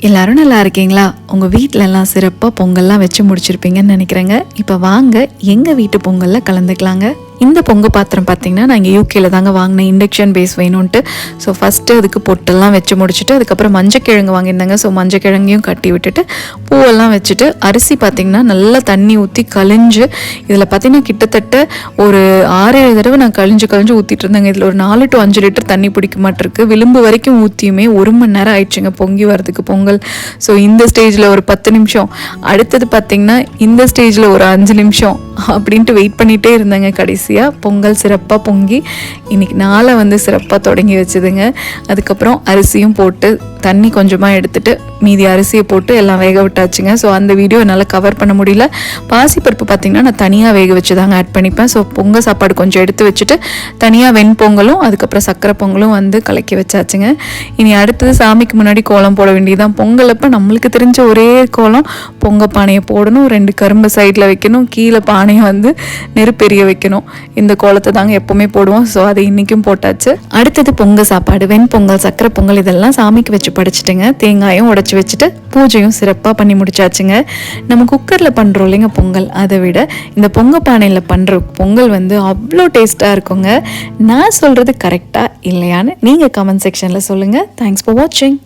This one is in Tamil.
எல்லாரும் நல்லா இருக்கீங்களா? உங்கள் வீட்டிலலாம் சிறப்பாக பொங்கல்லாம் வச்சு முடிச்சிருப்பீங்கன்னு நினைக்கிறேங்க. இப்போ வாங்க எங்கள் வீட்டு பொங்கலில் கலந்துக்கலாங்க. இந்த பொங்கல் பாத்திரம் பார்த்திங்கன்னா நான் இங்கே யூகேயில் தாங்க வாங்கினேன். இண்டக்ஷன் பேஸ் வேணும்ன்ட்டு. ஸோ ஃபஸ்ட்டு அதுக்கு பொட்டெல்லாம் வச்சு முடிச்சுட்டு அதுக்கப்புறம் மஞ்சக்கிழங்கு வாங்கியிருந்தாங்க. ஸோ மஞ்சக்கிழங்கையும் கட்டி விட்டுட்டு பூவெல்லாம் வச்சுட்டு அரிசி பார்த்திங்கன்னா நல்லா தண்ணி ஊற்றி கழிஞ்சு இதில் பார்த்திங்கன்னா கிட்டத்தட்ட ஒரு 6-7 தடவை நான் கழிஞ்சு ஊற்றிட்டு இருந்தேங்க. இதில் ஒரு 4 to 5 லிட்டர் தண்ணி பிடிக்க மாட்டிருக்கு. விளிம்பு வரைக்கும் ஊற்றியுமே 1 மணி நேரம் ஆயிடுச்சுங்க பொங்கி வரதுக்கு பொங்கல். ஸோ இந்த ஸ்டேஜில் ஒரு 10 நிமிஷம், அடுத்தது பார்த்திங்கன்னா இந்த ஸ்டேஜில் ஒரு 5 நிமிஷம் அப்படின்ட்டு வெயிட் பண்ணிகிட்டே இருந்தேங்க. கடைசியாக பொங்கல் சிறப்பாக பொங்கி இன்றைக்கி நாளை வந்து சிறப்பாக தொடங்கி வச்சுதுங்க. அதுக்கப்புறம் அரிசியும் போட்டு தண்ணி கொஞ்சமாக எடுத்துகிட்டு மீதி அரிசியை போட்டு எல்லாம் வேக விட்டாச்சுங்க. ஸோ அந்த வீடியோ என்னால் கவர் பண்ண முடியல. பாசிப்பருப்பு பார்த்திங்கன்னா நான் தனியாக வேக வச்சு தாங்க ஆட் பண்ணிப்பேன். ஸோ பொங்கல் சாப்பாடு கொஞ்சம் எடுத்து வச்சுட்டு தனியாக வெண்பொங்கலும் அதுக்கப்புறம் சக்கரை பொங்கலும் வந்து கலக்கி வச்சாச்சுங்க. இனி அடுத்தது சாமிக்கு முன்னாடி கோலம் போட வேண்டியதுதான். பொங்கல் அப்போ நம்மளுக்கு தெரிஞ்ச ஒரே கோலம் பொங்கல் பானையை போடணும், 2 கரும்பு சைடில் வைக்கணும், கீழே பானையை வந்து நெருப்பெரிய வைக்கணும். இந்த கோலத்தை தாங்க எப்போவுமே போடுவோம். ஸோ அதை இன்றைக்கும் போட்டாச்சு. அடுத்தது பொங்கல் சாப்பாடு, வெண்பொங்கல், சக்கரை பொங்கல் இதெல்லாம் சாமிக்கு வச்சு படைச்சிட்டுங்க. தேங்காயும் உடச்சி வச்சுட்டு பூஜையும் சிறப்பாக பண்ணி முடிச்சாச்சுங்க. நம்ம குக்கரில் பண்ணுறோம் இல்லைங்க பொங்கல், அதை விட இந்த பொங்கல் பானையில் பண்ணுற பொங்கல் வந்து அவ்வளோ டேஸ்ட்டாக இருக்குங்க. நான் சொல்கிறது கரெக்டாக இல்லையான்னு நீங்கள் கமெண்ட் செக்ஷனில் சொல்லுங்கள். தேங்க்ஸ் ஃபார் வாட்சிங்.